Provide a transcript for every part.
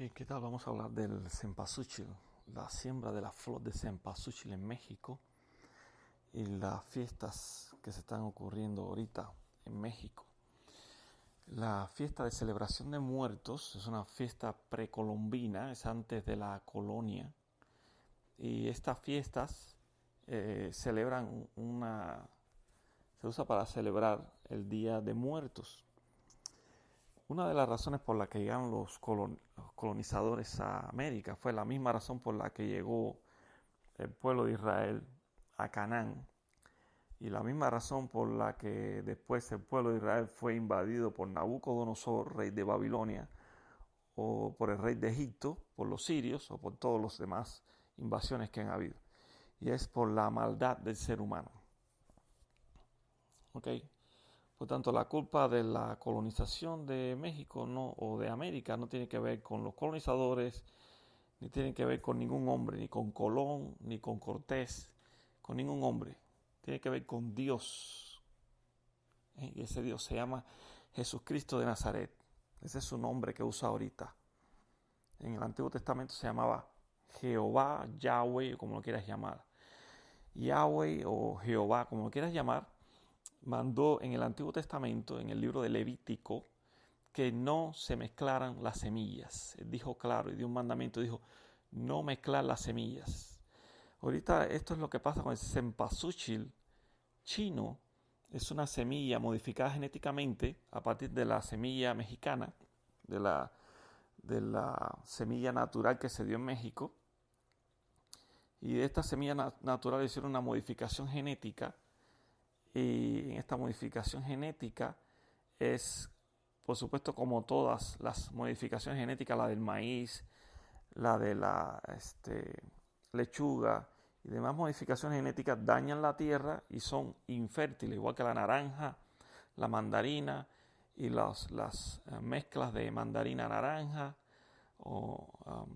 ¿Qué tal? Vamos a hablar del cempasúchil, la siembra de la flor de cempasúchil en México y las fiestas que se están ocurriendo ahorita en México. La fiesta de celebración de muertos es una fiesta precolombina, es antes de la colonia, y estas fiestas celebran se usa para celebrar el Día de Muertos. Una de las razones por las que llegaron los colonizadores a América fue la misma razón por la que llegó el pueblo de Israel a Canaán, y la misma razón por la que después el pueblo de Israel fue invadido por Nabucodonosor, rey de Babilonia, o por el rey de Egipto, por los sirios o por todos los demás invasiones que han habido. Y es por la maldad del ser humano. ¿Ok? Por tanto, la culpa de la colonización de México o de América no tiene que ver con los colonizadores, ni tiene que ver con ningún hombre, ni con Colón, ni con Cortés, con ningún hombre. Tiene que ver con Dios. Y ese Dios se llama Jesucristo de Nazaret. Ese es su nombre que usa ahorita. En el Antiguo Testamento se llamaba Jehová, Yahweh, o como lo quieras llamar. Yahweh o Jehová, como lo quieras llamar, mandó en el Antiguo Testamento, en el libro de Levítico, que no se mezclaran las semillas. Él dijo claro y dio un mandamiento, dijo, no mezclar las semillas. Ahorita esto es lo que pasa con el cempasúchil chino. Es una semilla modificada genéticamente a partir de la semilla mexicana, de la semilla natural que se dio en México. Y de esta semilla natural hicieron una modificación genética. Y en esta modificación genética es, por supuesto, como todas las modificaciones genéticas, la del maíz, la de la lechuga y demás modificaciones genéticas dañan la tierra y son infértiles, igual que la naranja, la mandarina y las mezclas de mandarina naranja o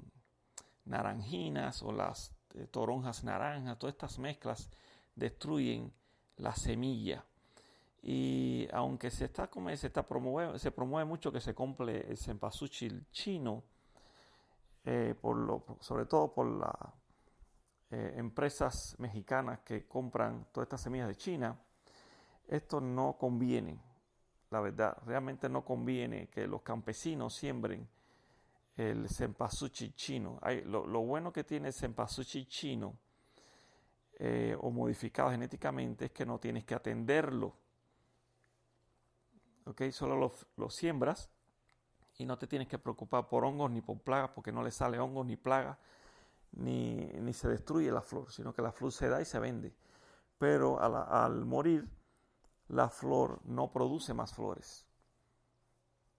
naranjinas o las toronjas naranjas. Todas estas mezclas destruyen la semilla. Y aunque se promueve mucho que se compre el cempasúchil chino, sobre todo por las empresas mexicanas que compran todas estas semillas de China, esto no conviene. La verdad, realmente no conviene que los campesinos siembren el cempasúchil chino. Lo bueno que tiene el cempasúchil chino o modificado genéticamente es que no tienes que atenderlo. ¿Ok? Solo lo siembras y no te tienes que preocupar por hongos ni por plagas, porque no le sale hongos ni plagas, ni se destruye la flor, sino que la flor se da y se vende. Pero al morir, la flor no produce más flores.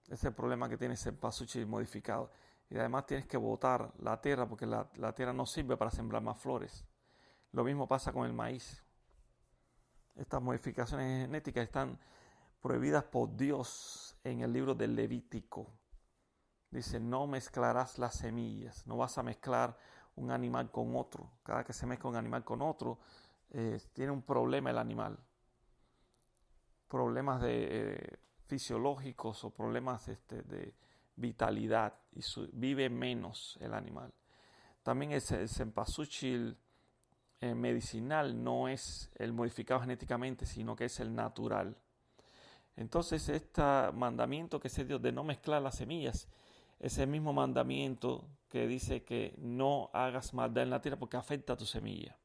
Ese es el problema que tiene ese cempasúchil modificado. Y además tienes que botar la tierra, porque la tierra no sirve para sembrar más flores. Lo mismo pasa con el maíz. Estas modificaciones genéticas están prohibidas por Dios en el libro del Levítico. Dice, no mezclarás las semillas, no vas a mezclar un animal con otro. Cada que se mezcla un animal con otro, tiene un problema el animal. Problemas fisiológicos o problemas de vitalidad, y vive menos el animal. También el cempasúchil medicinal no es el modificado genéticamente, sino que es el natural. Entonces, este mandamiento que se dio de no mezclar las semillas es el mismo mandamiento que dice que no hagas maldad en la tierra porque afecta a tu semilla.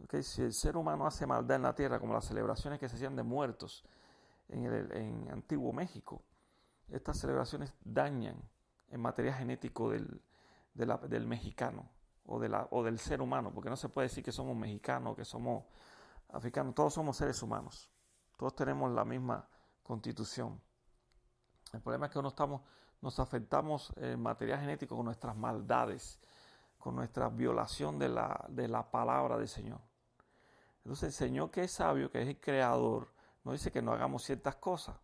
¿Okay? Si el ser humano hace maldad en la tierra, como las celebraciones que se hacían de muertos en Antiguo México, estas celebraciones dañan el material genético del mexicano o del ser humano, porque no se puede decir que somos mexicanos, que somos africanos. Todos somos seres humanos, todos tenemos la misma constitución. El problema es que nos afectamos el material genético con nuestras maldades, con nuestra violación de la palabra del Señor. Entonces el Señor, que es sabio, que es el creador, nos dice que no hagamos ciertas cosas.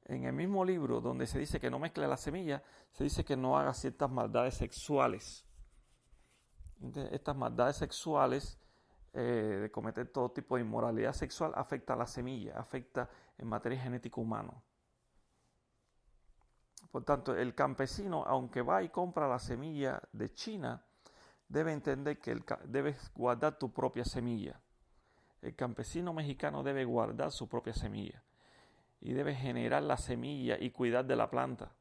En el mismo libro donde se dice que no mezcle la semilla, se dice que no haga ciertas maldades sexuales. Entonces, estas maldades sexuales, de cometer todo tipo de inmoralidad sexual, afecta a la semilla, afecta el material genético humano. Por tanto, el campesino, aunque va y compra la semilla de China, debe entender que debes guardar tu propia semilla. El campesino mexicano debe guardar su propia semilla y debe generar la semilla y cuidar de la planta.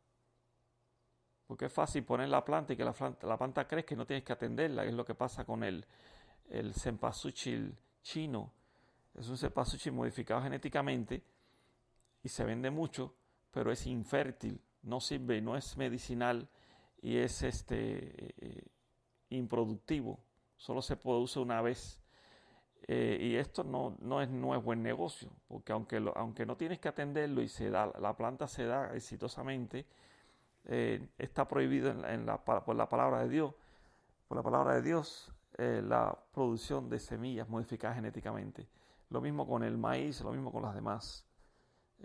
Porque es fácil poner la planta y que la planta crezca y no tienes que atenderla. Es lo que pasa con el cempasúchil chino. Es un cempasúchil modificado genéticamente y se vende mucho, pero es infértil, no sirve, no es medicinal y es improductivo. Solo se produce una vez. Y esto no es buen negocio, porque aunque no tienes que atenderlo y la planta se da exitosamente, está prohibido por la palabra de Dios, la producción de semillas modificadas genéticamente. Lo mismo con el maíz, lo mismo con las demás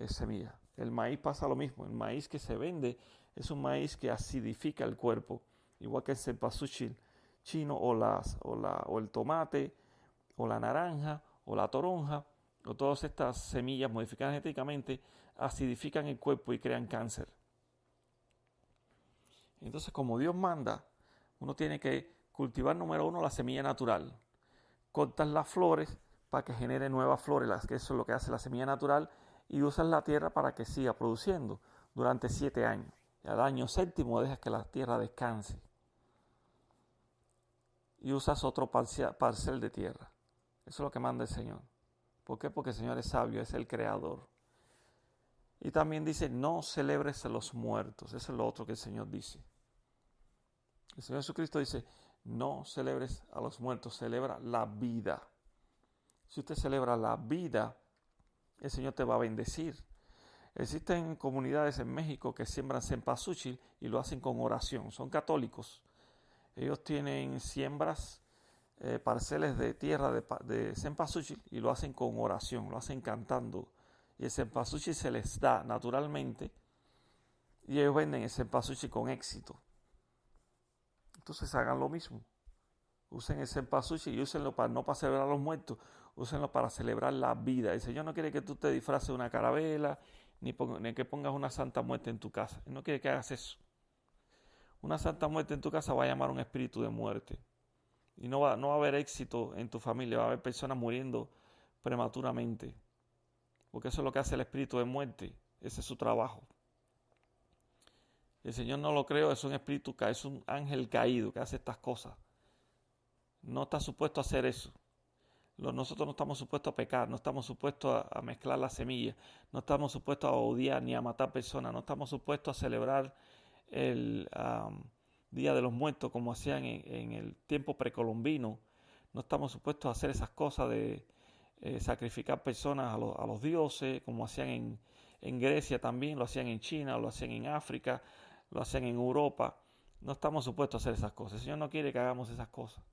semillas. El maíz pasa lo mismo. El maíz que se vende es un maíz que acidifica el cuerpo, igual que el cempasúchil chino o el tomate o la naranja o la toronja o todas estas semillas modificadas genéticamente acidifican el cuerpo y crean cáncer. Entonces, como Dios manda, uno tiene que cultivar, número uno, la semilla natural. Cortas las flores para que genere nuevas flores, que eso es lo que hace la semilla natural, y usas la tierra para que siga produciendo durante 7 años. Y al año 7º dejas que la tierra descanse. Y usas otro parcel de tierra. Eso es lo que manda el Señor. ¿Por qué? Porque el Señor es sabio, es el creador. Y también dice, no celebres a los muertos. Eso es lo otro que el Señor dice. El Señor Jesucristo dice, no celebres a los muertos, celebra la vida. Si usted celebra la vida, el Señor te va a bendecir. Existen comunidades en México que siembran cempasúchil y lo hacen con oración. Son católicos. Ellos tienen siembras, parceles de tierra de cempasúchil y lo hacen con oración, lo hacen cantando. Y el cempasúchil se les da naturalmente y ellos venden el cempasúchil con éxito. Entonces hagan lo mismo. Usen el cempasúchil y úsenlo no para celebrar a los muertos, úsenlo para celebrar la vida. El Señor no quiere que tú te disfraces de una carabela, ni que pongas una santa muerte en tu casa. Él no quiere que hagas eso. Una santa muerte en tu casa va a llamar un espíritu de muerte. Y no va a haber éxito en tu familia, va a haber personas muriendo prematuramente. Porque eso es lo que hace el espíritu de muerte. Ese es su trabajo. El Señor no lo creó, es un espíritu, es un ángel caído que hace estas cosas. No está supuesto a hacer eso. Nosotros no estamos supuestos a pecar, no estamos supuestos a mezclar las semillas, no estamos supuestos a odiar ni a matar personas, no estamos supuestos a celebrar el Día de los Muertos como hacían en el tiempo precolombino. No estamos supuestos a hacer esas cosas de sacrificar personas a los dioses, como hacían en Grecia también, lo hacían en China, lo hacían en África, lo hacían en Europa. No estamos supuestos a hacer esas cosas. El Señor no quiere que hagamos esas cosas.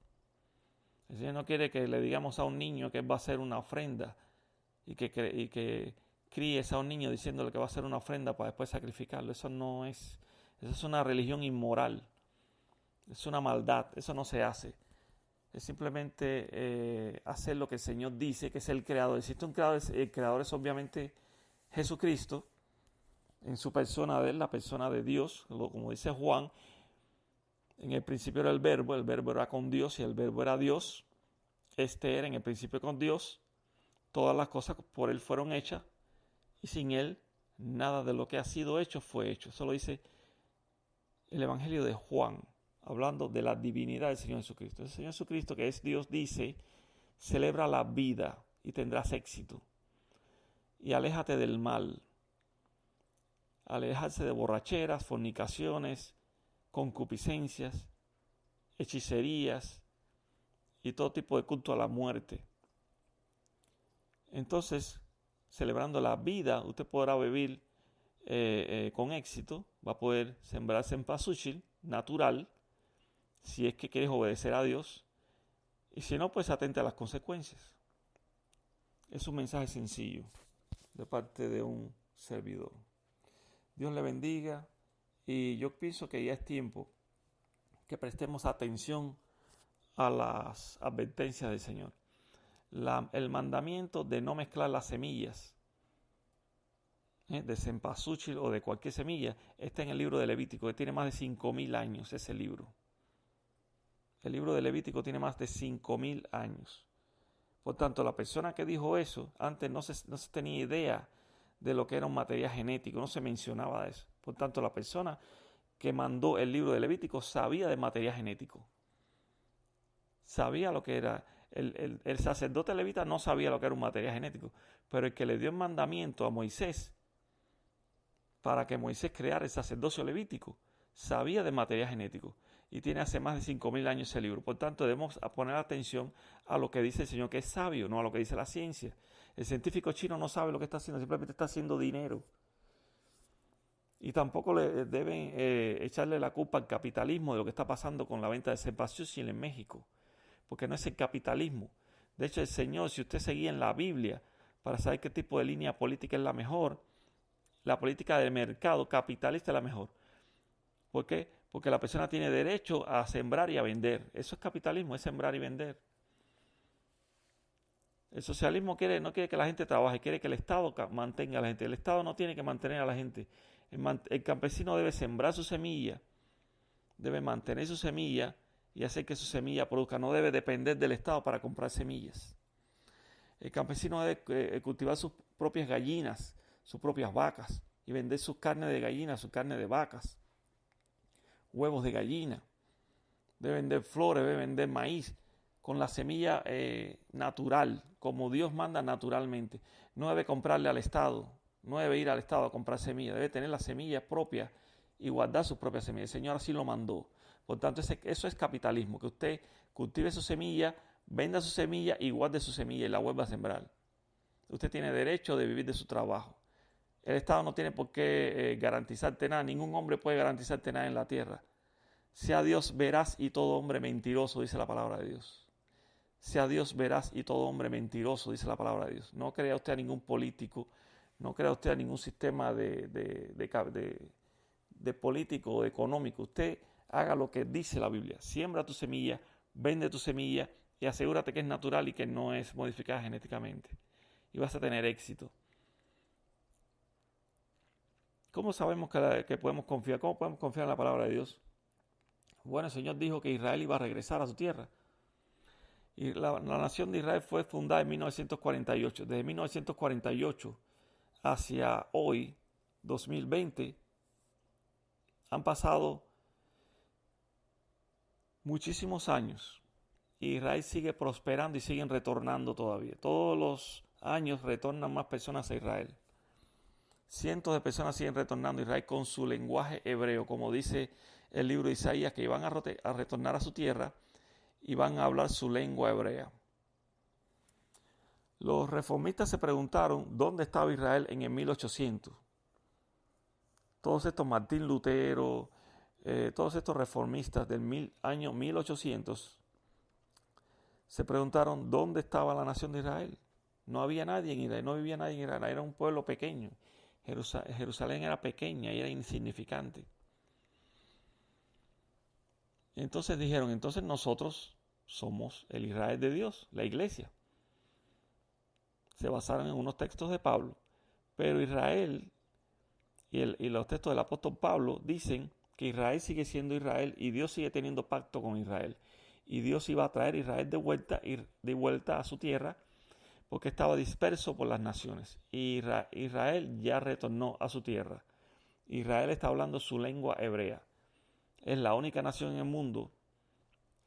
El Señor no quiere que le digamos a un niño que va a hacer una ofrenda y que críes a un niño diciéndole que va a hacer una ofrenda para después sacrificarlo. Eso es una religión inmoral. Es una maldad. Eso no se hace. Es simplemente hacer lo que el Señor dice, que es el creador. Existe un creador, el creador es obviamente Jesucristo, en su persona de él, la persona de Dios, como dice Juan. En el principio era el verbo era con Dios y el verbo era Dios. Era en el principio con Dios. Todas las cosas por él fueron hechas y sin él nada de lo que ha sido hecho fue hecho. Eso lo dice el Evangelio de Juan, hablando de la divinidad del Señor Jesucristo. El Señor Jesucristo, que es Dios, dice, celebra la vida y tendrás éxito. Y aléjate del mal. Alejarse de borracheras, fornicaciones, concupiscencias, hechicerías y todo tipo de culto a la muerte. Entonces, celebrando la vida, usted podrá vivir con éxito, va a poder sembrar cempasúchil natural, si es que quieres obedecer a Dios, y si no, pues atente a las consecuencias. Es un mensaje sencillo de parte de un servidor. Dios le bendiga y yo pienso que ya es tiempo que prestemos atención a las advertencias del Señor. El mandamiento de no mezclar las semillas de cempasúchil o de cualquier semilla, está en el libro de Levítico, que tiene más de 5.000 años ese libro. El libro de Levítico tiene más de 5.000 años. Por tanto, la persona que dijo eso, antes no se tenía idea de lo que era un material genético, no se mencionaba de eso. Por tanto, la persona que mandó el libro de Levítico sabía de material genético. Sabía lo que era. El sacerdote levita no sabía lo que era un material genético, pero el que le dio el mandamiento a Moisés para que Moisés creara el sacerdocio levítico sabía de material genético y tiene hace más de 5.000 años ese libro. Por tanto, debemos poner atención a lo que dice el Señor, que es sabio, no a lo que dice la ciencia. El científico chino no sabe lo que está haciendo, simplemente está haciendo dinero. Y tampoco le deben echarle la culpa al capitalismo de lo que está pasando con la venta de cempasúchil en México, porque no es el capitalismo. De hecho, el Señor, si usted seguía en la Biblia para saber qué tipo de línea política es la mejor, la política del mercado capitalista es la mejor. ¿Por qué? Porque la persona tiene derecho a sembrar y a vender. Eso es capitalismo, es sembrar y vender. El socialismo no quiere que la gente trabaje, quiere que el Estado mantenga a la gente. El Estado no tiene que mantener a la gente. El campesino debe sembrar su semilla, debe mantener su semilla y hacer que su semilla produzca. No debe depender del Estado para comprar semillas. El campesino debe cultivar sus propias gallinas, sus propias vacas y vender sus carnes de gallinas, sus carnes de vacas, huevos de gallina. Debe vender flores, debe vender maíz con la semilla natural, como Dios manda naturalmente. No debe comprarle al Estado, no debe ir al Estado a comprar semillas, debe tener las semillas propias y guardar sus propias semillas. El Señor así lo mandó. Por tanto, eso es capitalismo, que usted cultive su semilla, venda su semilla y guarde su semilla y la vuelva a sembrar. Usted tiene derecho de vivir de su trabajo. El Estado no tiene por qué garantizarte nada, ningún hombre puede garantizarte nada en la tierra. Sea Dios veraz y todo hombre mentiroso, dice la palabra de Dios. Sea Dios veraz y todo hombre mentiroso, dice la palabra de Dios. No crea usted a ningún político, no crea usted a ningún sistema de político o económico. Usted haga lo que dice la Biblia. Siembra tu semilla, vende tu semilla y asegúrate que es natural y que no es modificada genéticamente. Y vas a tener éxito. ¿Cómo sabemos que podemos confiar? ¿Cómo podemos confiar en la palabra de Dios? Bueno, el Señor dijo que Israel iba a regresar a su tierra. Y la nación de Israel fue fundada en 1948. Desde 1948 hacia hoy, 2020, han pasado muchísimos años. Israel sigue prosperando y siguen retornando todavía. Todos los años retornan más personas a Israel. Cientos de personas siguen retornando a Israel con su lenguaje hebreo, como dice el libro de Isaías, que van a retornar a su tierra y van a hablar su lengua hebrea. Los reformistas se preguntaron dónde estaba Israel en el 1800. Todos estos Martín Lutero, todos estos reformistas del año 1800 se preguntaron dónde estaba la nación de Israel. No había nadie en Israel, no vivía nadie en Israel, era un pueblo pequeño. Jerusalén era pequeña y era insignificante. Entonces dijeron, entonces nosotros somos el Israel de Dios, la iglesia. Se basaron en unos textos de Pablo, pero Israel y los textos del apóstol Pablo dicen que Israel sigue siendo Israel y Dios sigue teniendo pacto con Israel. Y Dios iba a traer a Israel de vuelta a su tierra porque estaba disperso por las naciones. Y Israel ya retornó a su tierra. Israel está hablando su lengua hebrea. Es la única nación en el mundo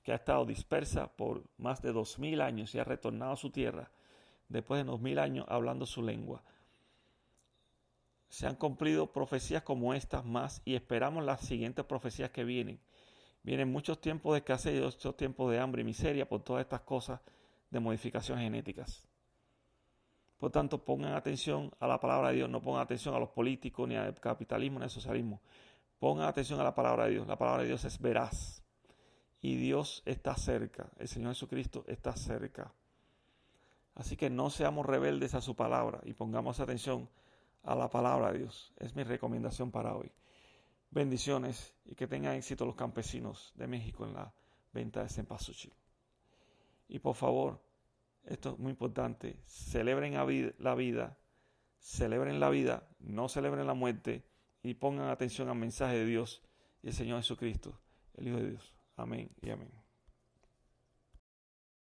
que ha estado dispersa por más de 2000 años y ha retornado a su tierra después de 2000 años hablando su lengua. Se han cumplido profecías como estas más y esperamos las siguientes profecías que vienen. Vienen muchos tiempos de escasez y muchos tiempos de hambre y miseria por todas estas cosas de modificaciones genéticas. Por tanto, pongan atención a la palabra de Dios, no pongan atención a los políticos, ni al capitalismo, ni al socialismo. Pongan atención a la palabra de Dios. La palabra de Dios es veraz. Y Dios está cerca. El Señor Jesucristo está cerca. Así que no seamos rebeldes a su palabra y pongamos atención a la palabra de Dios. Es mi recomendación para hoy. Bendiciones y que tengan éxito los campesinos de México en la venta de cempasúchil. Y por favor, esto es muy importante, celebren la vida, celebren la vida, no celebren la muerte y pongan atención al mensaje de Dios y el Señor Jesucristo, el Hijo de Dios. Amén y amén.